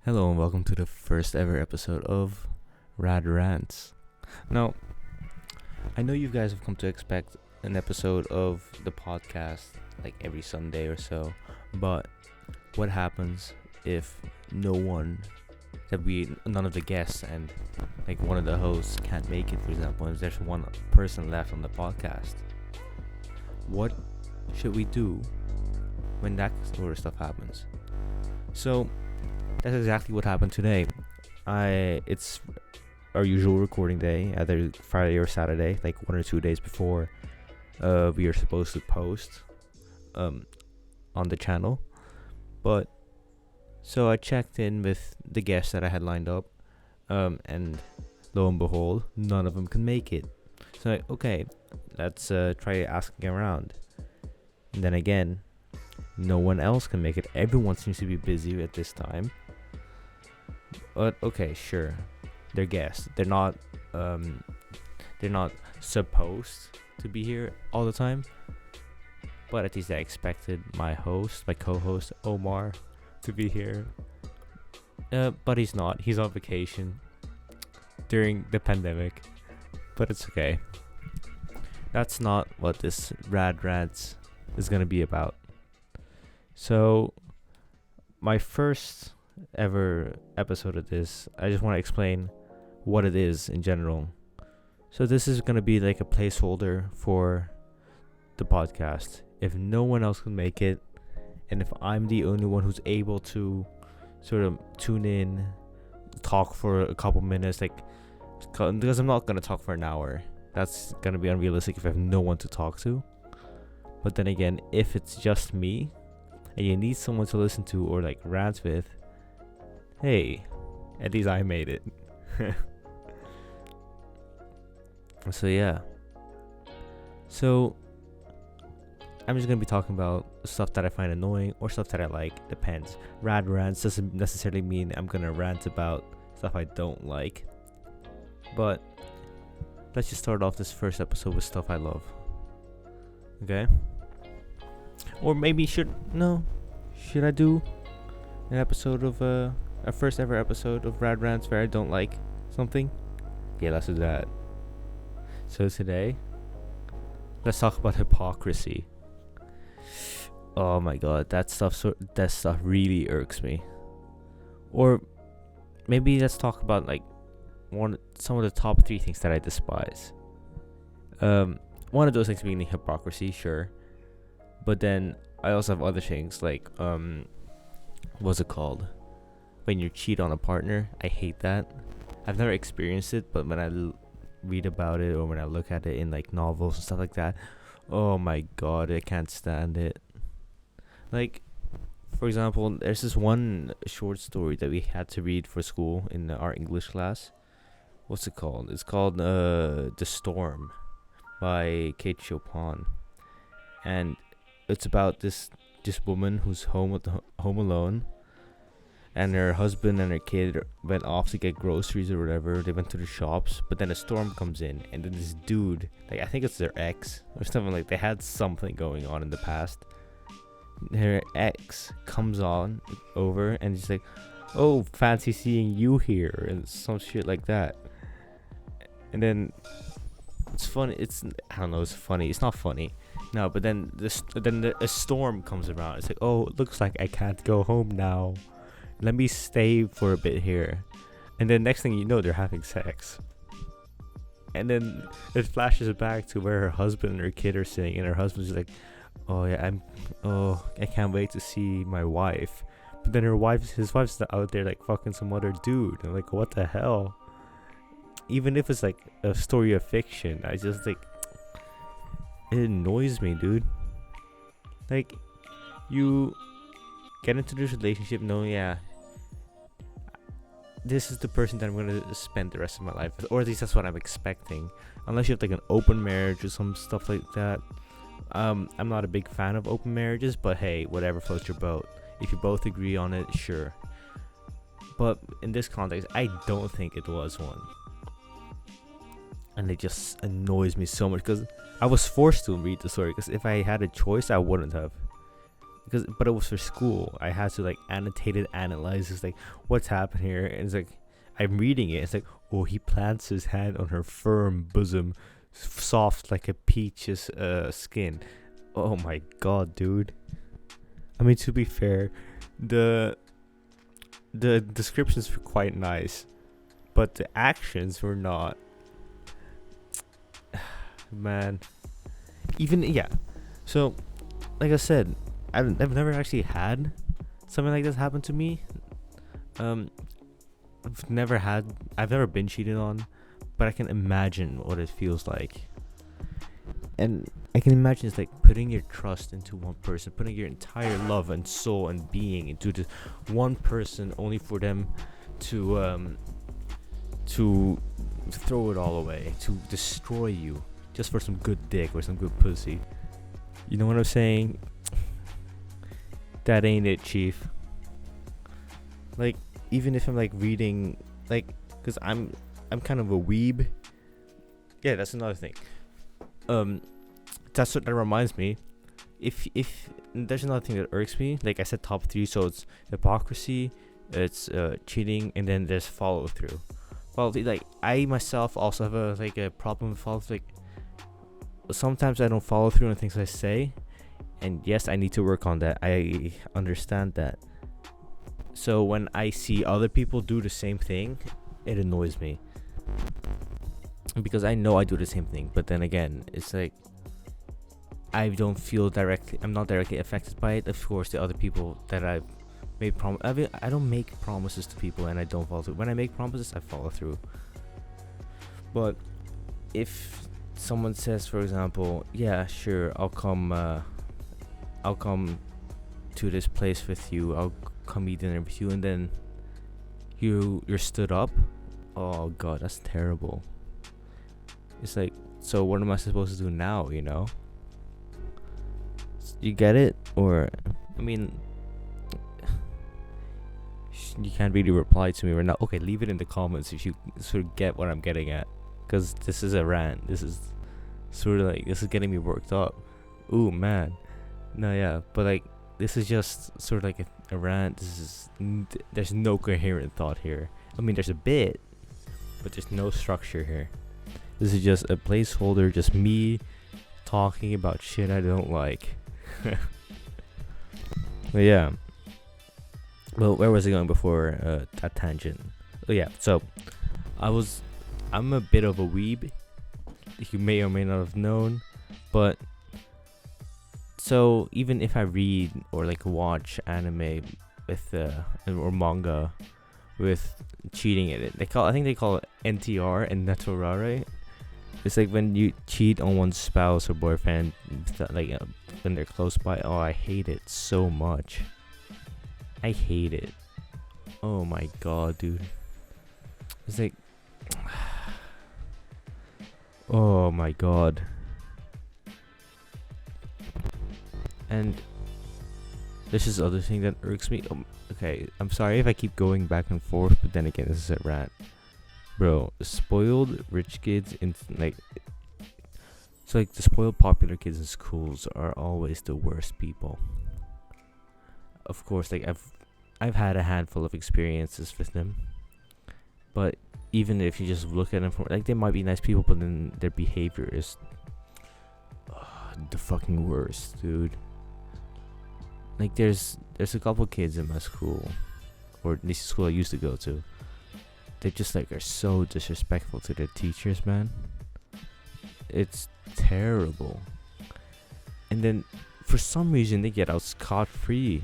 Hello and welcome to the first ever episode of Rants. Now, I know you guys have come to expect an episode of the podcast like every Sunday or so, but what happens if none of the guests and like one of the hosts can't make it, for example, if there's one person left on the podcast? What should we do when that sort of stuff happens? So, that's exactly what happened today. It's our usual recording day, either Friday or Saturday, like 1 or 2 days before we are supposed to post on the channel. But so I checked in with the guests that I had lined up, and lo and behold, none of them can make it. So okay, let's try asking around. And then again, no one else can make it. Everyone seems to be busy at this time. But okay, sure, they're guests. They're not supposed to be here all the time. But at least I expected my co-host Omar, to be here. But he's not. He's on vacation during the pandemic. But it's okay. That's not what this Rants is gonna be about. So, my first ever episode of this, I just want to explain what it is in general. So this is going to be like a placeholder for the podcast. If no one else can make it, and if I'm the only one who's able to sort of tune in, talk for a couple minutes, because I'm not going to talk for an hour. That's going to be unrealistic if I have no one to talk to. But then again, if it's just me and you need someone to listen to or like rant with, hey, at least I made it. So yeah. So I'm just gonna be talking about stuff that I find annoying or stuff that I like. Depends. Rants doesn't necessarily mean I'm gonna rant about stuff I don't like. But let's just start off this first episode with stuff I love. Okay? Or maybe should I do an episode of a first ever episode of Rants where I don't like something? Yeah, let's do that. So today, let's talk about hypocrisy. Oh my god, that stuff really irks me. Or maybe let's talk about like some of the top 3 things that I despise. One of those things being hypocrisy, sure. But then I also have other things like what's it called? When you cheat on a partner. I hate that. I've never experienced it, but when I read about it or when I look at it in like novels and stuff like that, oh my god, I can't stand it. Like, for example, there's this one short story that we had to read for school in our English class. What's it called? It's called The Storm by Kate Chopin. And it's about this woman who's home alone, and her husband and her kid went off to get groceries or whatever. They went to the shops, but then a storm comes in, and then this dude, like I think it's their ex or something, like they had something going on in the past. Her ex comes on over and he's like, "Oh, fancy seeing you here," and some shit like that. And then it's funny. It's funny. It's not funny. No, but then a storm comes around. It's like, oh, it looks like I can't go home now. Let me stay for a bit here. And then next thing you know, they're having sex. And then it flashes back to where her husband and her kid are sitting, and her husband's like, "Oh yeah, I can't wait to see my wife." But then his wife's out there like fucking some other dude. I'm like, what the hell? Even if it's like a story of fiction, I just like, it annoys me, dude. Like, you get into this relationship knowing, yeah, this is the person that I'm gonna spend the rest of my life with, or at least that's what I'm expecting. Unless you have like an open marriage or some stuff like that. I'm not a big fan of open marriages, but hey, whatever floats your boat. If you both agree on it, sure. But in this context, I don't think it was one. And it just annoys me so much because I was forced to read the story, because if I had a choice, I wouldn't have. but it was for school. I had to like annotate it, analyze. It's like, what's happened here? And it's like, I'm reading it. It's like, oh, he plants his hand on her firm bosom, soft like a peach's skin. Oh my god, dude. I mean, to be fair, the descriptions were quite nice, but the actions were not. Man, even yeah. So, like I said, I've never actually had something like this happen to me. I've never been cheated on, but I can imagine what it feels like. And I can imagine it's like putting your trust into one person, putting your entire love and soul and being into this one person, only for them to throw it all away, to destroy you, just for some good dick or some good pussy. You know what I'm saying? That ain't it, chief. Like, even if I'm like reading, like, cause I'm kind of a weeb. Yeah, that's another thing. That's what that reminds me. If there's another thing that irks me, like I said, top 3. So it's hypocrisy, it's cheating, and then there's follow through. Well, like I myself also have a problem with follow through. Like, sometimes I don't follow through on things I say, and yes, I need to work on that. I understand that. So when I see other people do the same thing, it annoys me, because I know I do the same thing. But then again, it's like I'm not directly affected by it. Of course, the other people that I've made I don't make promises to people and I don't follow through. When I make promises, I follow through. But if someone says, for example, yeah, sure, I'll come to this place with you, I'll come eat dinner with you, and then you're stood up, oh god, that's terrible. It's like, so what am I supposed to do now, you know? You get it? Or, I mean, you can't really reply to me right now. Okay, leave it in the comments if you sort of get what I'm getting at, because this is a rant. This is sort of like, this is getting me worked up. Ooh, man. No, yeah, but like, this is just sort of like a rant. There's no coherent thought here. I mean, there's a bit, but there's no structure here. This is just a placeholder, just me talking about shit I don't like. But yeah. Well, where was I going before that tangent? Oh yeah, so I'm a bit of a weeb. You may or may not have known, but so even if I read or like watch anime with or manga with cheating in it, I think they call it NTR and Netorare. It's like when you cheat on one's spouse or boyfriend, like when they're close by. Oh, I hate it so much. I hate it. Oh my god, dude. It's like, oh my god. And this is the other thing that irks me. Okay, I'm sorry if I keep going back and forth, but then again, this is a rant. Bro, spoiled rich kids in like, it's like the spoiled popular kids in schools are always the worst people. Of course, like I've had a handful of experiences with them, but even if you just look at them from, like, they might be nice people, but then their behavior is the fucking worst, dude. Like there's a couple kids in my school, or at least the school I used to go to. They just like are so disrespectful to their teachers, man. It's terrible. And then for some reason they get out scot-free.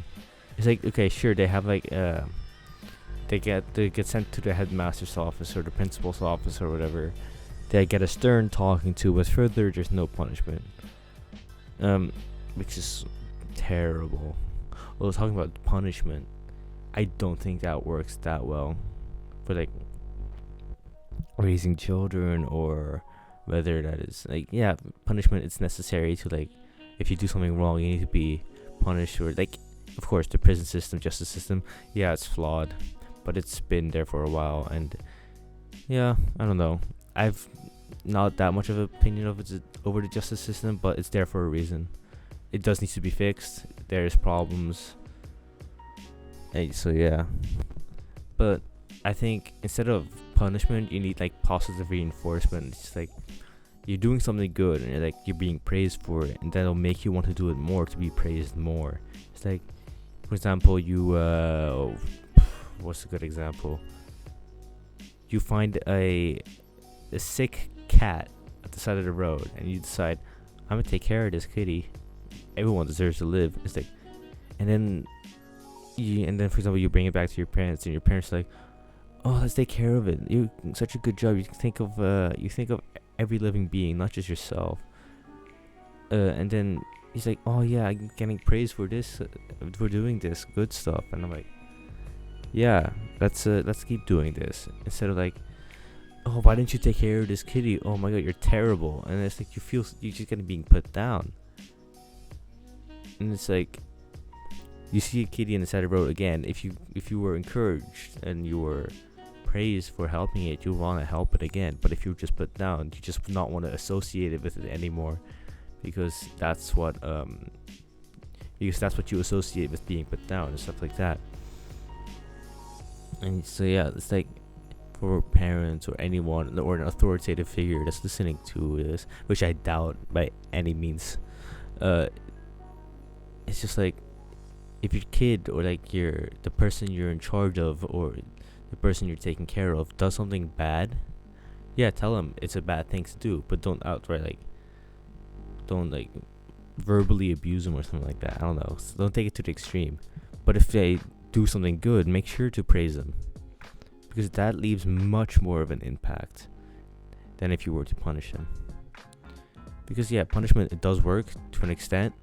It's like, okay, sure, they have like they get sent to the headmaster's office or the principal's office or whatever. They get a stern talking to, but further there's no punishment. Which is terrible. Well, talking about punishment, I don't think that works that well for like raising children, or whether that is like, yeah, punishment, it's necessary to, like, if you do something wrong you need to be punished, or like, of course, the prison system, justice system, yeah, it's flawed, but it's been there for a while. And yeah, I don't know, I've not that much of an opinion of it over the justice system, but it's there for a reason. it does need to be fixed. There's problems. So yeah, but I think instead of punishment, you need like positive reinforcement. It's just like you're doing something good and you're being praised for it, and that'll make you want to do it more, to be praised more. It's like, for example, you what's a good example? You find a sick cat at the side of the road, and you decide, I'm gonna take care of this kitty. Everyone deserves to live. It's like, and then for example, you bring it back to your parents, and your parents are like, oh, let's take care of it. You such a good job. You think of every living being, not just yourself. And then he's like, oh yeah, I'm getting praised for this, for doing this good stuff. And I'm like, yeah, let's keep doing this, instead of like, oh, why didn't you take care of this kitty? Oh my god, you're terrible. And it's like you're just getting being put down. And it's like, you see a kitty on the side of the road again. If you were encouraged and you were praised for helping it, you want to help it again. But if you're just put down, you just not want to associate it with it anymore, because that's what you associate with being put down and stuff like that. And so yeah, it's like, for parents or anyone or an authoritative figure that's listening to this, which I doubt by any means, it's just like, if your kid or like the person you're in charge of or the person you're taking care of does something bad, yeah, tell them it's a bad thing to do, but don't outright don't verbally abuse them or something like that. I don't know. So don't take it to the extreme. But if they do something good, make sure to praise them, because that leaves much more of an impact than if you were to punish them. Because yeah, punishment, it does work to an extent,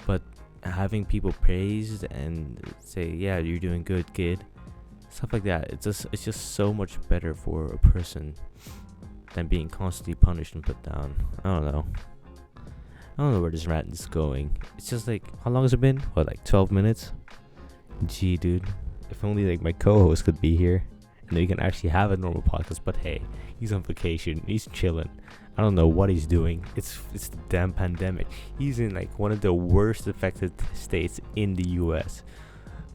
but having people praised and say, yeah, you're doing good, kid, stuff like that, it's just so much better for a person than being constantly punished and put down. I don't know where this rant is going. It's just like, how long has it been? What, like 12 minutes? Gee, dude, if only like my co-host could be here and we can actually have a normal podcast. But hey, he's on vacation, he's chilling. I don't know what he's doing. It's the damn pandemic. He's in like one of the worst affected states in the US,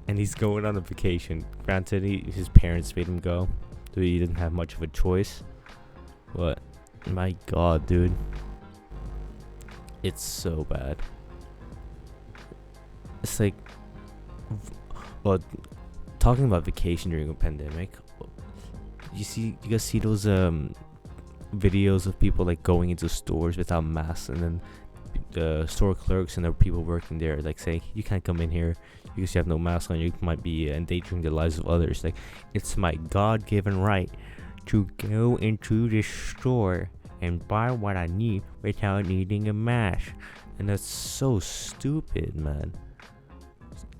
and he's going on a vacation. Granted, his parents made him go, so he didn't have much of a choice. But my god, dude, it's so bad. It's like, well, talking about vacation during a pandemic, you guys see those videos of people like going into stores without masks, and then the store clerks and the people working there like say, you can't come in here because you have no mask on. You might be endangering the lives of others. Like, it's my God-given right to go into this store and buy what I need without needing a mask. And that's so stupid, man.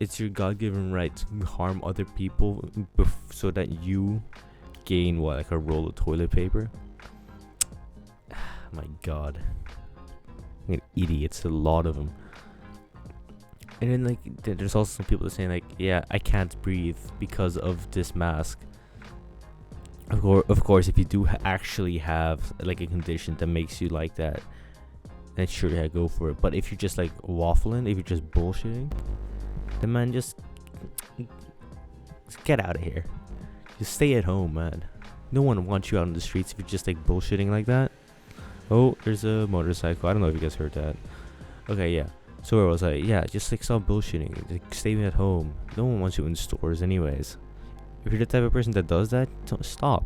It's your God-given right to harm other people so that you gain what, like a roll of toilet paper? My god, idiots, a lot of them. And then like there's also some people that saying like, yeah, I can't breathe because of this mask. Of course, if you do actually have like a condition that makes you like that, then sure, yeah, go for it. But if you're just like waffling, if you're just bullshitting, then man, just get out of here. Just stay at home, man. No one wants you out on the streets if you're just like bullshitting like that. Oh, there's a motorcycle. I don't know if you guys heard that. Okay, yeah. So where was I? Yeah, just like stop bullshitting. Like, stay at home. No one wants you in stores anyways. If you're the type of person that does that, don't stop.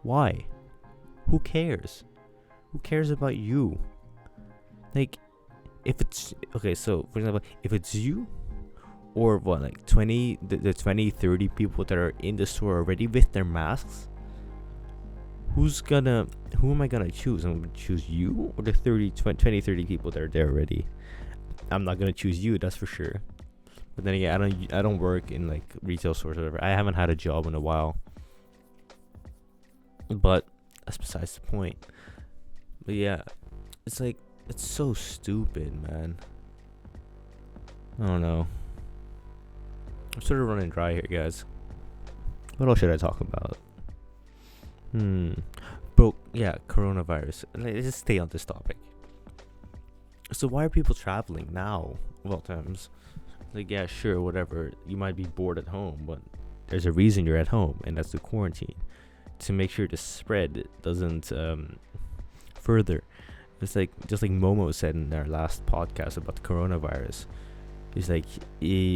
Why? Who cares? Who cares about you? Like, if it's okay, so for example, if it's you or what, like 20 people that are in the store already with their masks, who am I gonna choose? I'm gonna choose you or the 30 people that are there already. I'm not gonna choose you, that's for sure. But then again, I don't work in like retail stores or whatever. I haven't had a job in a while. But that's besides the point. But yeah, it's like, it's so stupid, man. I don't know. I'm sort of running dry here, guys. What else should I talk about? Bro, yeah, coronavirus. Let's just stay on this topic. So why are people traveling now of all times? Like, yeah, sure, whatever. You might be bored at home, but there's a reason you're at home, and that's the quarantine, to make sure the spread doesn't further. It's like just like Momo said in our last podcast about the coronavirus. It's like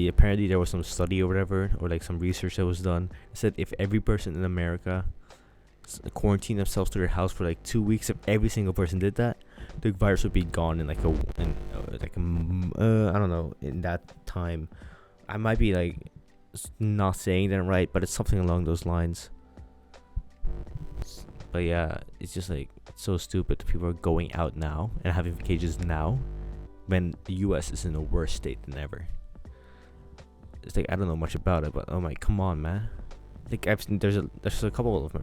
apparently there was some study or whatever, or like some research that was done. It said if every person in America quarantine themselves to their house for like 2 weeks, if every single person did that, the virus would be gone in like I don't know, in that time. I might be like not saying that right, but it's something along those lines. But yeah, it's just like it's so stupid that people are going out now and having vacations now when the US is in a worse state than ever. It's like I don't know much about it, but oh my, come on, man. Like I've seen, there's a couple of my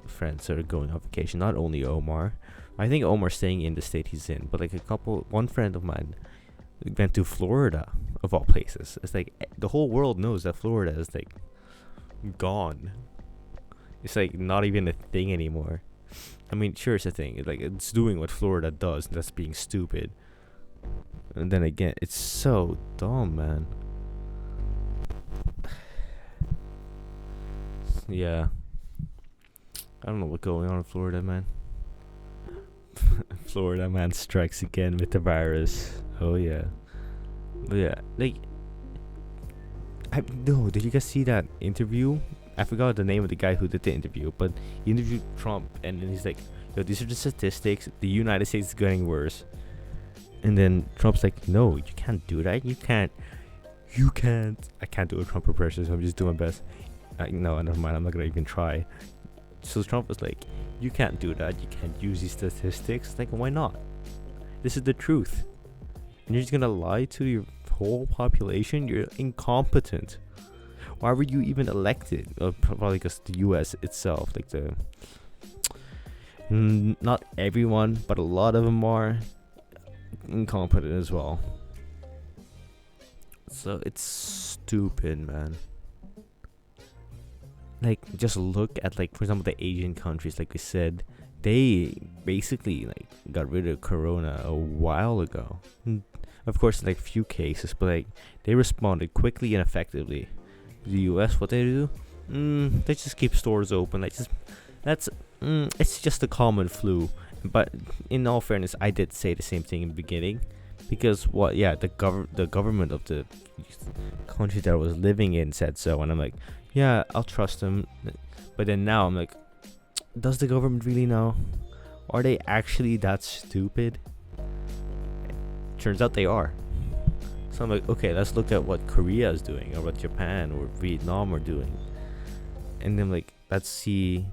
friends that are going on vacation. Not only Omar, I think Omar's staying in the state he's in, but like one friend of mine went to Florida of all places. It's like the whole world knows that Florida is like gone. It's like not even a thing anymore. I mean, sure, it's a thing. It's like it's doing what Florida does, and that's being stupid. And then again, it's so dumb, man. Yeah, I don't know what's going on in Florida, man. Florida man strikes again with the virus. Oh yeah, but yeah, like no. Did you guys see that interview? I forgot the name of the guy who did the interview, but he interviewed Trump, and then he's like, "Yo, these are the statistics. The United States is getting worse." And then Trump's like, "No, you can't do that. You can't. I can't do a Trump impression, so I'm just doing my best." No, never mind. I'm not gonna even try. So Trump was like, "You can't do that. You can't use these statistics." Like, why not? This is the truth. And you're just gonna lie to your whole population? You're incompetent. Why were you even elected? Probably because the U.S. itself, like not everyone, but a lot of them are incompetent as well. So it's stupid, man. Like, just look at, like, for example, the Asian countries. Like we said, they basically like got rid of Corona a while ago. Of course, like few cases, but like they responded quickly and effectively. The U.S., what they do? They just keep stores open. Like, it's just a common flu. But in all fairness, I did say the same thing in the beginning, because the government of the country that I was living in said so, and I'm like, yeah, I'll trust them. But then now I'm like, does the government really know? Are they actually that stupid? Turns out they are. So I'm like, okay, let's look at what Korea is doing, or what Japan or Vietnam are doing, and then like, let's see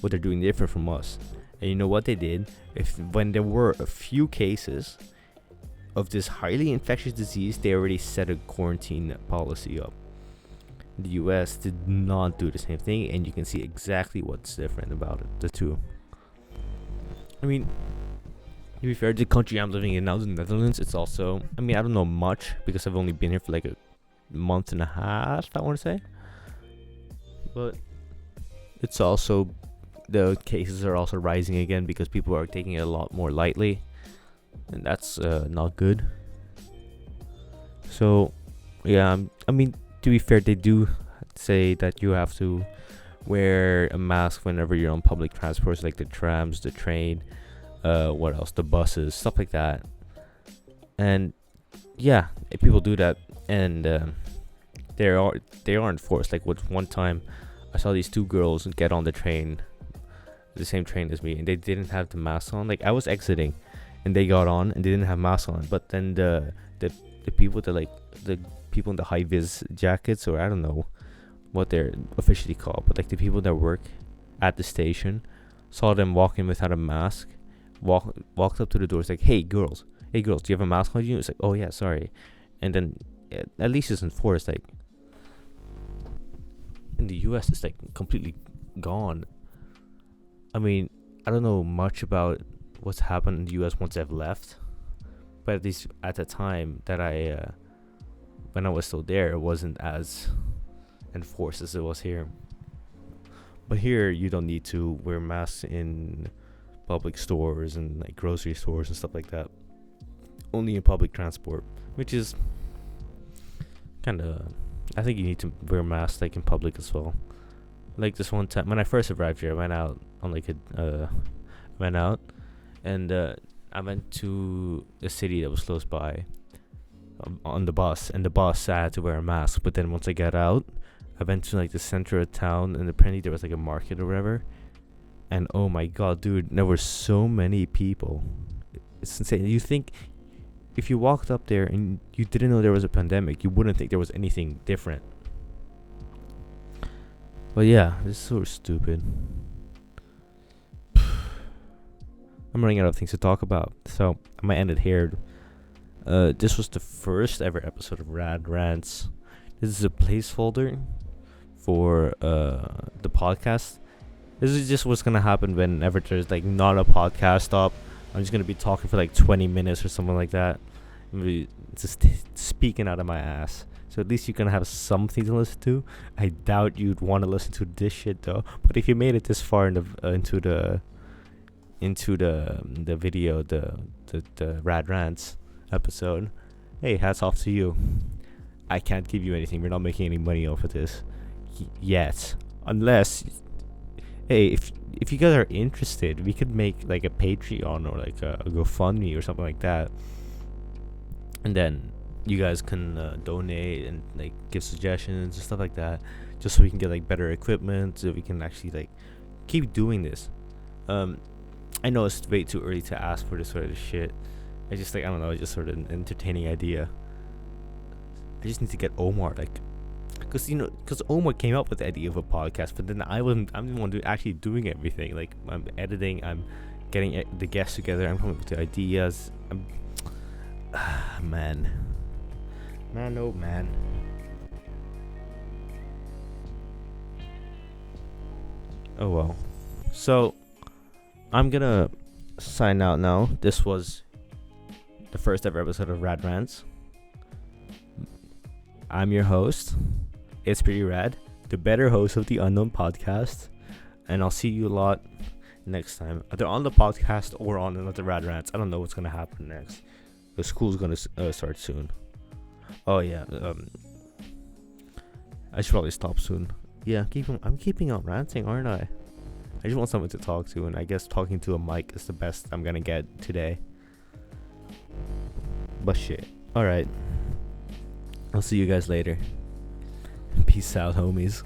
what they're doing different from us. And you know what they did? When there were a few cases of this highly infectious disease, they already set a quarantine policy up. The US did not do the same thing, and you can see exactly what's different about it, the two. I mean, to be fair, the country I'm living in now, the Netherlands, it's also, I mean, I don't know much because I've only been here for like a month and a half, I want to say. But it's also, the cases are also rising again because people are taking it a lot more lightly, and that's not good. So, yeah, I mean, to be fair, they do say that you have to wear a mask whenever you're on public transports, like the trams, the train, what else, the buses, stuff like that. And yeah, if people do that, and they are enforced. Like, with one time I saw these two girls get on the same train as me, and they didn't have the mask on. Like, I was exiting and they got on and they didn't have masks on, but then the people that, like, the people in the high vis jackets, or I don't know what they're officially called, but like the people that work at the station, saw them walking without a mask, walked up to the doors like, hey girls, do you have a mask on you? It's like, oh yeah, sorry. And then at least it's enforced. Like, in the US, it's like completely gone. I mean, I don't know much about what's happened in the US once I've left, but at least at the time that when I was still there, it wasn't as enforced as it was here. But here, you don't need to wear masks in public stores and like grocery stores and stuff like that. only in public transport, which is kind of. I think you need to wear a mask like in public as well. Like this one time when I first arrived here, I went out on like went out, and I went to a city that was close by. On the bus, and the bus I had to wear a mask. But then once I got out, I went to like the center of town, and apparently there was like a market or whatever. And oh my god, dude, there were so many people. It's insane. You think if you walked up there and you didn't know there was a pandemic, you wouldn't think there was anything different. But yeah, this is so stupid. I'm running out of things to talk about, so I might end it here. This was the first ever episode of Rants. This is a placeholder for the podcast. This is just what's gonna happen whenever there's like not a podcast up. I'm just gonna be talking for like 20 minutes or something like that. Maybe just speaking out of my ass. So at least you're gonna have something to listen to. I doubt you'd want to listen to this shit though. But if you made it this far in the into the video, the Rad Rants episode, hey, hats off to you. I can't give you anything. We're not making any money off of this yet, unless, hey, if you guys are interested, we could make like a Patreon or like a GoFundMe or something like that, and then you guys can donate and like give suggestions and stuff like that, just so we can get like better equipment, so we can actually like keep doing this. I know it's way too early to ask for this sort of shit. I just like, I don't know, just sort of an entertaining idea. I just need to get Omar, like, because Omar came up with the idea of a podcast, but then I'm the one actually doing everything. Like, I'm editing, I'm getting the guests together, I'm coming up with the ideas. Man, oh man. Oh well. So, I'm gonna sign out now. This was the first ever episode of Rad Rants. I'm your host, itsprettyrad, the better host of the Unknown podcast, and I'll see you a lot next time, either on the podcast or on another Rad Rants. I don't know what's gonna happen next. The school's gonna start soon. Oh yeah, I should probably stop soon. Yeah, I'm keeping on ranting, aren't I? I just want someone to talk to, and I guess talking to a mic is the best I'm gonna get today. But shit. Alright. I'll see you guys later. Peace out, homies.